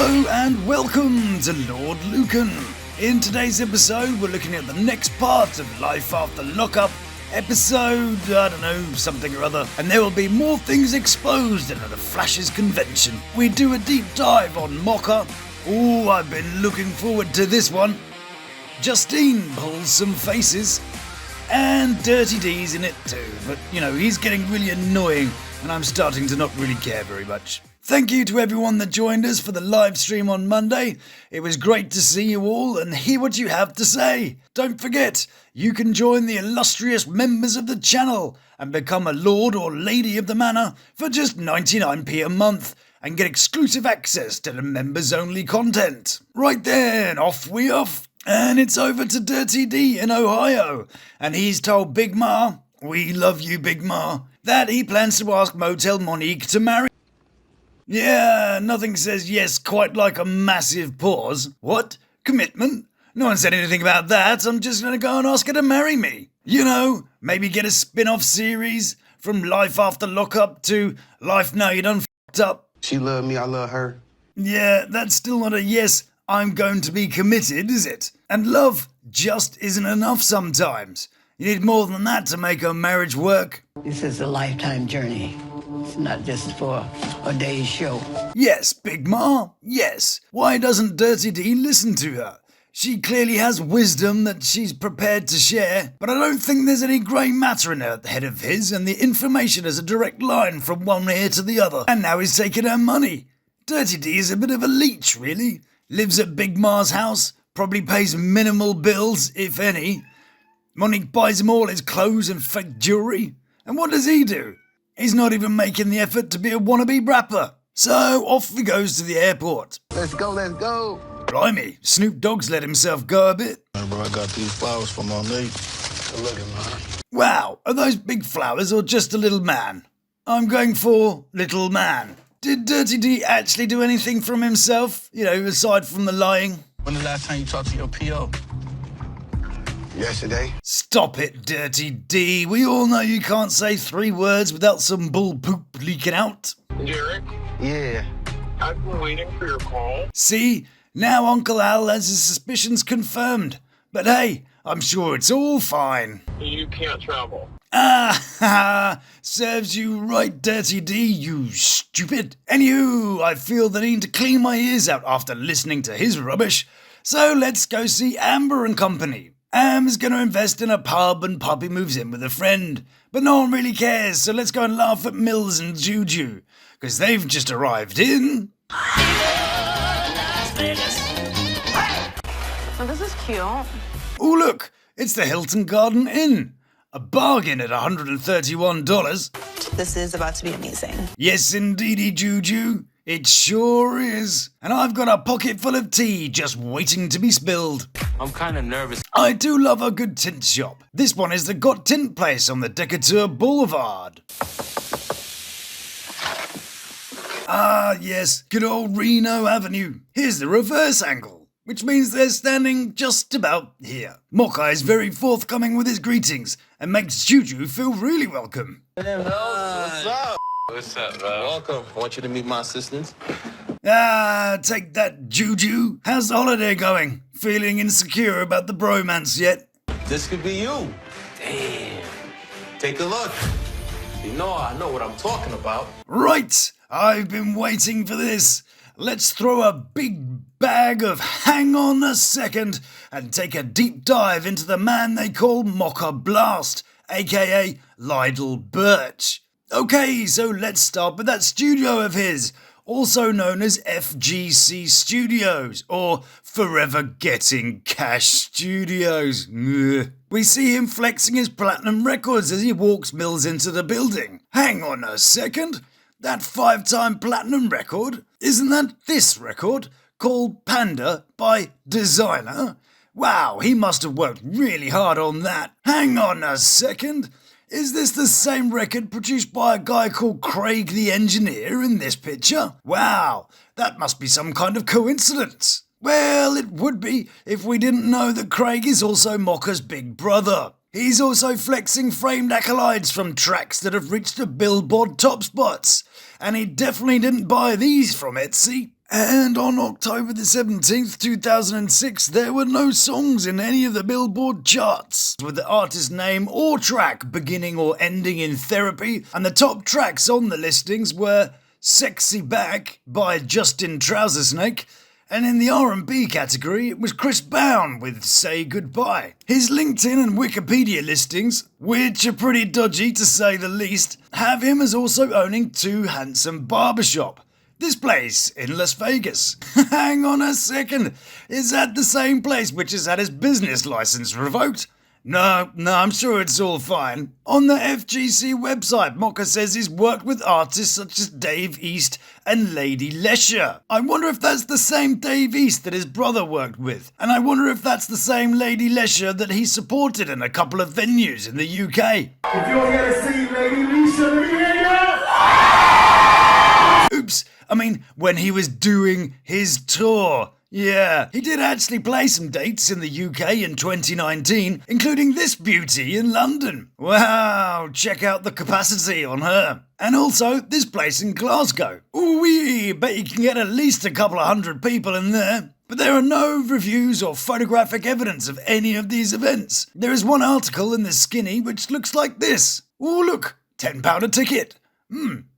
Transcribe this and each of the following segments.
Hello and welcome to Lord Lukan. In today's episode, we're looking at the next part of Life After Lockup, episode, I don't know, something or other, and there will be more things exposed at the Flash's convention. We do a deep dive on MOKA. Oh, I've been looking forward to this one. Justine pulls some faces, and Dirty D's in it too, but you know, he's getting really annoying, and I'm starting to not really care very much. Thank you to everyone that joined us for the live stream on Monday. It was great to see you all and hear what you have to say. Don't forget, you can join the illustrious members of the channel and become a lord or lady of the manor for just 99p a month and get exclusive access to the members only content. Right then, off we off. And it's over to Dirty D in Ohio, and he's told Big Ma, we love you Big Ma, that he plans to ask Motel Monique to marry. Yeah, nothing says yes quite like a massive pause. What? Commitment? No one said anything about that. I'm just gonna go and ask her to marry me. You know, maybe get a spin-off series from Life After Lockup to Life Now You Done F***ed Up. She love me, I love her. Yeah, that's still not a yes, I'm going to be committed, is it? And love just isn't enough sometimes. You need more than that to make a marriage work. This is a lifetime journey. It's not just for a day's show. Yes, Big Ma, yes. Why doesn't Dirty D listen to her? She clearly has wisdom that she's prepared to share, but I don't think there's any grey matter in her head of his, and the information is a direct line from one ear to the other. And now he's taking her money. Dirty D is a bit of a leech, really. Lives at Big Ma's house, probably pays minimal bills, if any. Monique buys him all his clothes and fake jewellery. And what does he do? He's not even making the effort to be a wannabe rapper. So off he goes to the airport. Let's go, let's go. Blimey, Snoop Dogg's let himself go a bit. Bro, I got these flowers from Monique. Good looking, man. Wow, are those big flowers or just a little man? I'm going for little man. Did Dirty D actually do anything from himself? You know, aside from the lying? When the last time you talked to your PO? Yesterday. Stop it, Dirty D. We all know you can't say 3 words without some bull poop leaking out. Derek, Yeah. I've been waiting for your call. See, now Uncle Al has his suspicions confirmed. But hey, I'm sure it's all fine. You can't travel. Ah, serves you right, Dirty D, you stupid. Anywho, I feel the need to clean my ears out after listening to his rubbish. So let's go see Amber and Company. Am's gonna invest in a pub and Poppy moves in with a friend. But no one really cares, so let's go and laugh at Millz and Juju. Because they've just arrived in... So this is cute. Oh look, it's the Hilton Garden Inn. A bargain at $131. This is about to be amazing. Yes indeedy, Juju. It sure is. And I've got a pocket full of tea just waiting to be spilled. I'm kind of nervous. I do love a good tint shop. This one is the Got Tint place on the Decatur Boulevard. Ah yes, good old Reno Avenue. Here's the reverse angle, which means they're standing just about here. MOKA is very forthcoming with his greetings and makes Juju feel really welcome. What's up? What's up, bro? Welcome. I want you to meet my assistants. Ah, take that, Juju. How's the holiday going? Feeling insecure about the bromance yet? This could be you. Damn. Take a look. You know I know what I'm talking about. Right, I've been waiting for this. Let's throw a big bag of hang on a second and take a deep dive into the man they call MOKA BLAST, aka Lydell Birch. Okay, so let's start with that studio of his, also known as FGC Studios, or Forever Getting Cash Studios. Ugh. We see him flexing his platinum records as he walks Millz into the building. Hang on a second, that 5-time platinum record? Isn't that this record, called Panda by Designer? Wow, he must have worked really hard on that. Hang on a second. Is this the same record produced by a guy called Craig the Engineer in this picture? Wow, that must be some kind of coincidence. Well, it would be if we didn't know that Craig is also MOKA's big brother. He's also flexing framed acolytes from tracks that have reached the Billboard top spots. And he definitely didn't buy these from Etsy. And on October the 17th, 2006, there were no songs in any of the Billboard charts with the artist's name or track beginning or ending in Therapy, and the top tracks on the listings were Sexy Back by Justin Trousersnake, and in the R&B category, it was Chris Brown with Say Goodbye. His LinkedIn and Wikipedia listings, which are pretty dodgy to say the least, have him as also owning 2 Handsome Barbershop. This place in Las Vegas. Hang on a second. Is that the same place which has had his business license revoked? No, I'm sure it's all fine. On the FGC website, MOKA says he's worked with artists such as Dave East and Lady Lesher. I wonder if that's the same Dave East that his brother worked with. And I wonder if that's the same Lady Lesher that he supported in a couple of venues in the UK. If you ain't gotta see Lady Lesher, let me hear ya! Oops, I mean, when he was doing his tour. Yeah, he did actually play some dates in the UK in 2019, including this beauty in London. Wow, check out the capacity on her. And also this place in Glasgow. Ooh-wee, bet you can get at least a couple of 100 people in there. But there are no reviews or photographic evidence of any of these events. There is one article in the Skinny which looks like this. Ooh, look, £10 a ticket.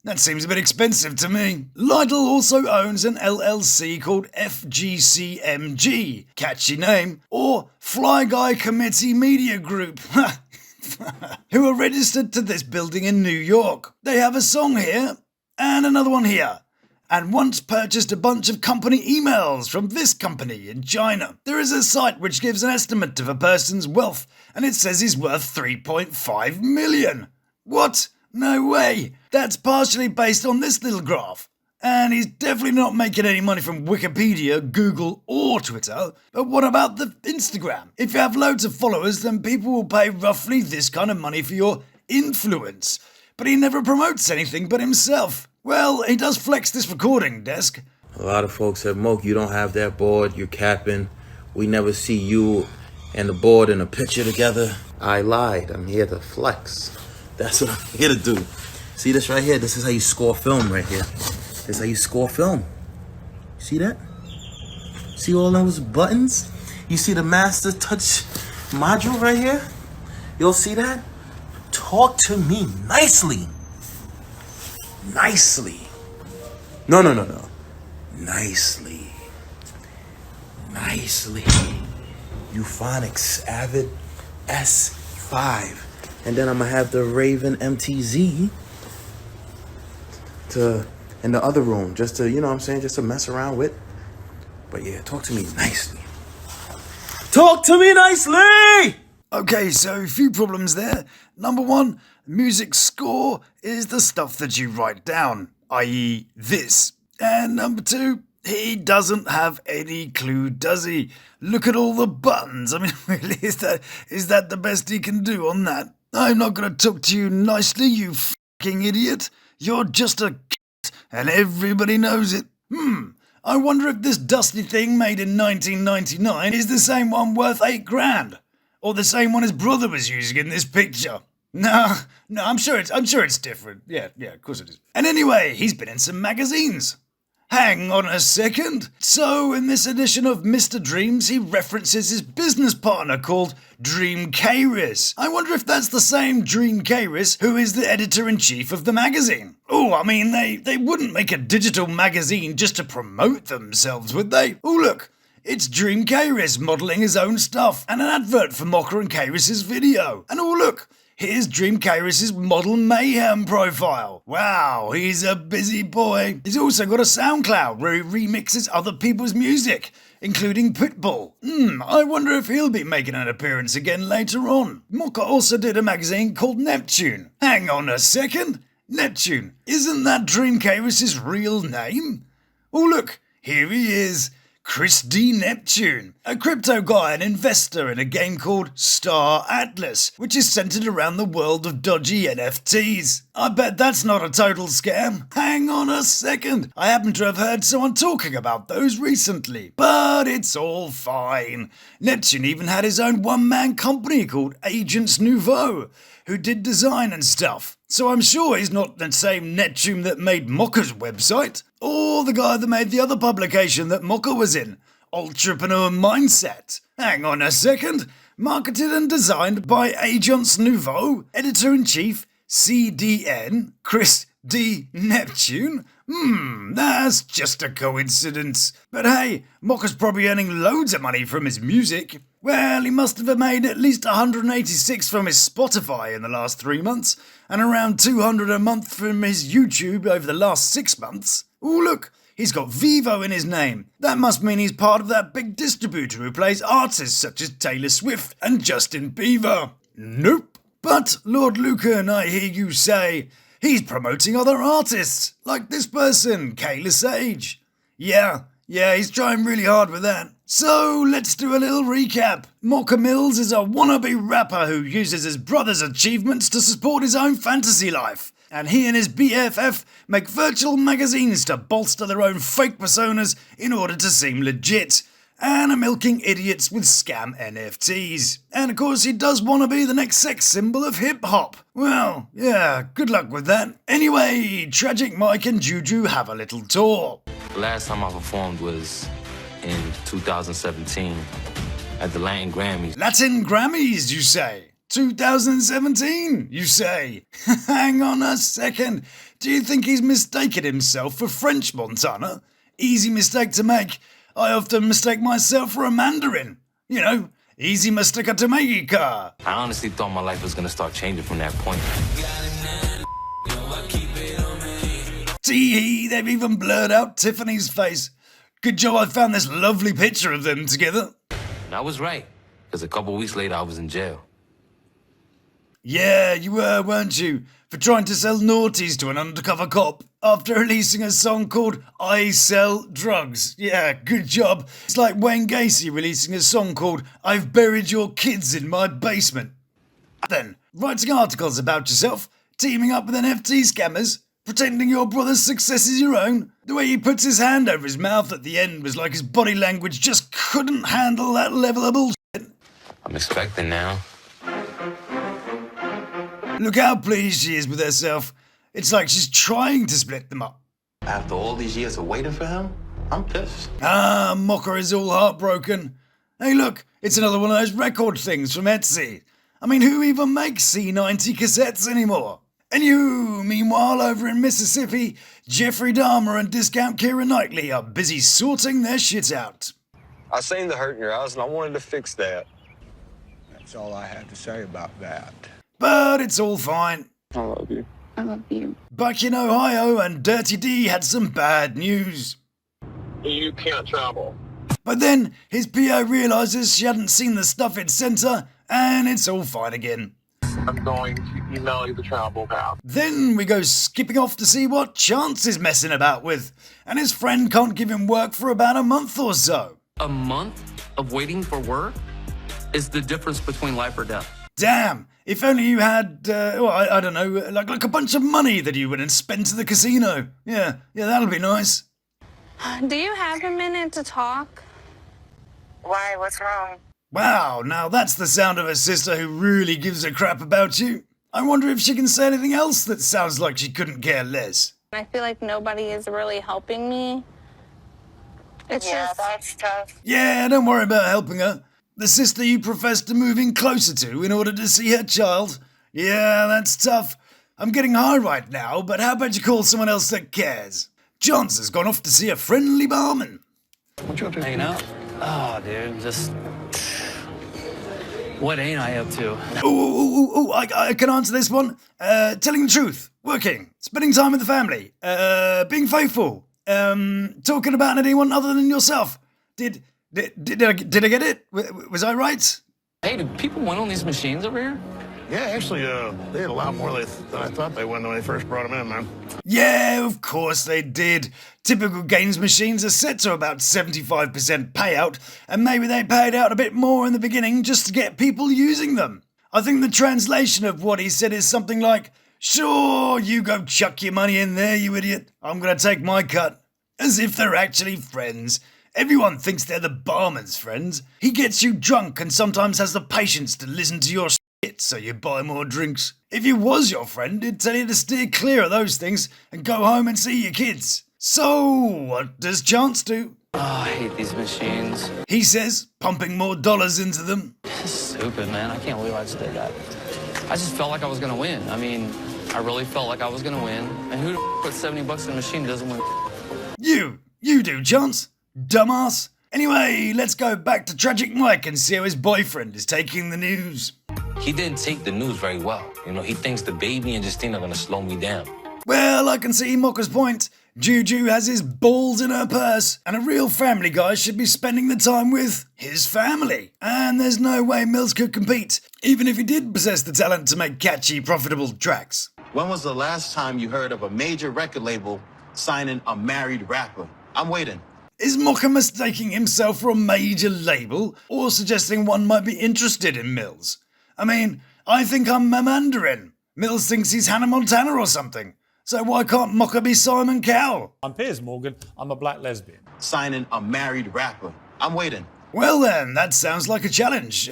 That seems a bit expensive to me. Lidl also owns an LLC called FGCMG, catchy name, or Fly Guy Committee Media Group, who are registered to this building in New York. They have a song here, and another one here, and once purchased a bunch of company emails from this company in China. There is a site which gives an estimate of a person's wealth, and it says he's worth 3.5 million. What? No way. That's partially based on this little graph. And he's definitely not making any money from Wikipedia, Google, or Twitter. But what about the Instagram? If you have loads of followers, then people will pay roughly this kind of money for your influence. But he never promotes anything but himself. Well, he does flex this recording desk. A lot of folks said, Moke, you don't have that board, you're capping. We never see you and the board in a picture together. I lied, I'm here to flex. That's what I'm here to do. See this right here? This is how you score film right here. This is how you score film. See that? See all those buttons? You see the master touch module right here? You'll see that? Talk to me nicely. Nicely. No. Nicely. Euphonics Avid S5. And then I'm gonna have the Raven MTZ in the other room, just to, you know what I'm saying, just to mess around with. But yeah, talk to me nicely. Talk to me nicely! Okay, so a few problems there. Number one, music score is the stuff that you write down, i.e. this. And number two, he doesn't have any clue, does he? Look at all the buttons. I mean, really, is that the best he can do on that? I'm not going to talk to you nicely, you fucking idiot. You're just a c***, and everybody knows it. I wonder if this dusty thing made in 1999 is the same one worth $8,000, or the same one his brother was using in this picture. No, I'm sure it's different. Yeah, of course it is. And anyway, he's been in some magazines. Hang on a second. So, in this edition of Mr. Dreams, he references his business partner called Dream Kairis. I wonder if that's the same Dream Kairis who is the editor-in-chief of the magazine. Oh, I mean, they wouldn't make a digital magazine just to promote themselves, would they? Oh, look. It's Dream Kairis modelling his own stuff, and an advert for Moka and Kairis' video. And oh look, here's Dream Kairis' Model Mayhem profile. Wow, he's a busy boy. He's also got a SoundCloud where he remixes other people's music, including Pitbull. I wonder if he'll be making an appearance again later on. Moka also did a magazine called Neptune. Hang on a second. Neptune, isn't that Dream Kairis' real name? Oh look, here he is. Chris D. Neptune, a crypto guy and investor in a game called Star Atlas, which is centered around the world of dodgy NFTs. I bet that's not a total scam. Hang on a second. I happen to have heard someone talking about those recently, but it's all fine. Neptune even had his own one-man company called Agents Nouveau, who did design and stuff. So I'm sure he's not the same Neptune that made MOKA's website, or the guy that made the other publication that MOKA was in, Entrepreneur Mindset. Hang on a second. Marketed and designed by Agence Nouveau, Editor-in-Chief, CDN, Chris D. Neptune? That's just a coincidence. But hey, MOKA's probably earning loads of money from his music. Well, he must have made at least 186 from his Spotify in the last 3 months, and around 200 a month from his YouTube over the last 6 months. Ooh, look, he's got Vivo in his name. That must mean he's part of that big distributor who plays artists such as Taylor Swift and Justin Bieber. Nope. But, Lord Lukan, I hear you say, he's promoting other artists, like this person, Kayla Sage. Yeah, he's trying really hard with that. So, let's do a little recap. MOKA Millz is a wannabe rapper who uses his brother's achievements to support his own fantasy life. And he and his BFF make virtual magazines to bolster their own fake personas in order to seem legit. And are milking idiots with scam NFTs. And of course he does want to be the next sex symbol of hip-hop. Well, yeah, good luck with that. Anyway, Tragic Mike and Juju have a little tour. The last time I performed was in 2017 at the Latin Grammys. Latin Grammys, you say? 2017, you say? Hang on a second. Do you think he's mistaken himself for French Montana? Easy mistake to make. I often mistake myself for a Mandarin. You know, easy mistake to make. I honestly thought my life was gonna start changing from that point. Tee-hee, they've even blurred out Tiffany's face. Good job I found this lovely picture of them together. And I was right, because a couple weeks later I was in jail. Yeah, you were, weren't you? For trying to sell naughties to an undercover cop after releasing a song called I Sell Drugs. Yeah, good job. It's like Wayne Gacy releasing a song called I've Buried Your Kids in My Basement. Then, writing articles about yourself, teaming up with NFT scammers, pretending your brother's success is your own. The way he puts his hand over his mouth at the end was like his body language just couldn't handle that level of bullshit. I'm expecting now. Look how pleased she is with herself. It's like she's trying to split them up. After all these years of waiting for him, I'm pissed. MOKA is all heartbroken. Hey look, it's another one of those record things from Etsy. I mean, who even makes C90 cassettes anymore? And you, meanwhile, over in Mississippi, Jeffrey Dahmer and Discount Keira Knightley are busy sorting their shit out. I seen the hurt in your eyes and I wanted to fix that. That's all I have to say about that. But it's all fine. I love you. I love you. Back in Ohio, and Dirty D had some bad news. You can't travel. But then his PO realises she hadn't seen the stuff it sent her, and it's all fine again. I'm going to email you the travel path. Then we go skipping off to see what Chance is messing about with, and his friend can't give him work for about a month or so. A month of waiting for work is the difference between life or death. Damn, if only you had, I don't know, like a bunch of money that you would have spent at the casino. Yeah, that'll be nice. Do you have a minute to talk? Why? What's wrong? Wow, now that's the sound of a sister who really gives a crap about you. I wonder if she can say anything else that sounds like she couldn't care less. I feel like nobody is really helping me. That's tough. Yeah, don't worry about helping her. The sister you profess to move in closer to in order to see her child. Yeah, that's tough. I'm getting high right now, but how about you call someone else that cares? Johns has gone off to see a friendly barman. What you up to? Hanging out? Oh, dude, just... What ain't I up to? I can answer this one. Telling the truth, working, spending time with the family, being faithful, talking about anyone other than yourself. Did I get it? Was I right? Hey, do people win on these machines over here? Yeah, actually, they had a lot more than I thought they would when they first brought them in, man. Yeah, of course they did. Typical games machines are set to about 75% payout, and maybe they paid out a bit more in the beginning just to get people using them. I think the translation of what he said is something like, "Sure, you go chuck your money in there, you idiot. I'm gonna take my cut." As if they're actually friends. Everyone thinks they're the barman's friends. He gets you drunk and sometimes has the patience to listen to your so you buy more drinks. If he was your friend, he'd tell you to steer clear of those things and go home and see your kids. So, what does Chance do? Oh, I hate these machines. He says, pumping more dollars into them. This is stupid, man. I can't believe I just did that. I just felt like I was gonna win. I mean, I really felt like I was gonna win. And who the puts 70 bucks in a machine doesn't win? You do, Chance. Dumbass. Anyway, let's go back to Tragic Mike and see how his boyfriend is taking the news. He didn't take the news very well. You know, he thinks the baby and Justine are gonna slow me down. Well, I can see Moka's point. Juju has his balls in her purse, and a real family guy should be spending the time with his family. And there's no way Millz could compete, even if he did possess the talent to make catchy, profitable tracks. When was the last time you heard of a major record label signing a married rapper? I'm waiting. Is Moka mistaking himself for a major label, or suggesting one might be interested in Millz? I mean, I think I'm a Mandarin. Millz thinks he's Hannah Montana or something. So why can't Moka be Simon Cowell? I'm Piers Morgan. I'm a black lesbian. Signing a married rapper. I'm waiting. Well then, that sounds like a challenge.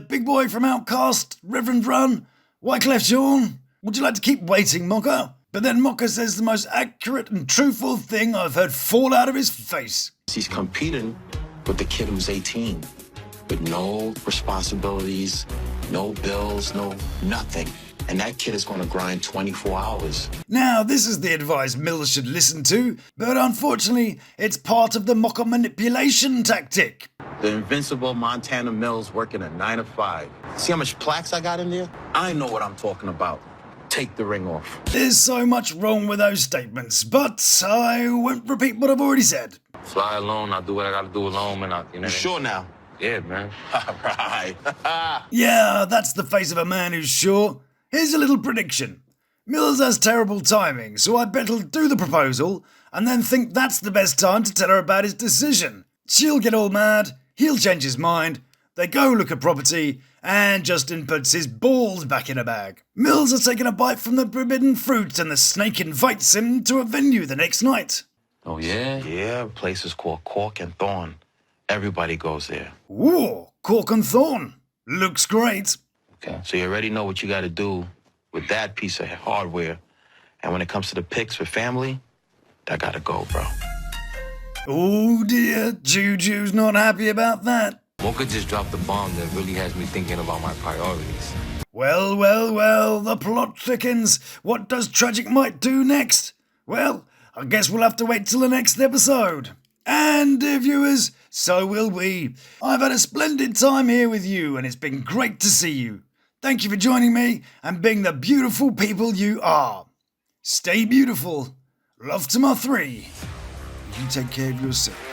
Big Boy from Outcast, Reverend Run, Wyclef Jean. Would you like to keep waiting, Moka? But then Moka says the most accurate and truthful thing I've heard fall out of his face. He's competing with the kid who's 18, with no responsibilities, no bills, no nothing. And that kid is going to grind 24 hours. Now, this is the advice Millz should listen to, but unfortunately, it's part of the Moka manipulation tactic. The invincible Montana Millz working a 9 to 5. See how much plaques I got in there? I know what I'm talking about. Take the ring off. There's so much wrong with those statements, but I won't repeat what I've already said. Fly alone, I'll do what I gotta do alone, and You sure now? Yeah, man. All right. Yeah, that's the face of a man who's sure. Here's a little prediction. Millz has terrible timing, so I bet he'll do the proposal and then think that's the best time to tell her about his decision. She'll get all mad, he'll change his mind, they go look at property, and Justine puts his balls back in a bag. Millz has taken a bite from the forbidden fruit and the snake invites him to a venue the next night. Oh, yeah? Yeah, a place is called Cork and Thorn. Everybody goes there. Ooh, Cork and Thorn. Looks great. Okay. So you already know what you got to do with that piece of hardware. And when it comes to the pics for family, that got to go, bro. Oh dear, Juju's not happy about that. Moka just dropped a bomb that really has me thinking about my priorities. Well, the plot thickens. What does Tragic Mike do next? Well, I guess we'll have to wait till the next episode. And dear viewers, so will we. I've had a splendid time here with you, and it's been great to see you. Thank you for joining me and being the beautiful people you are. Stay beautiful. Love to my 3. You take care of yourself.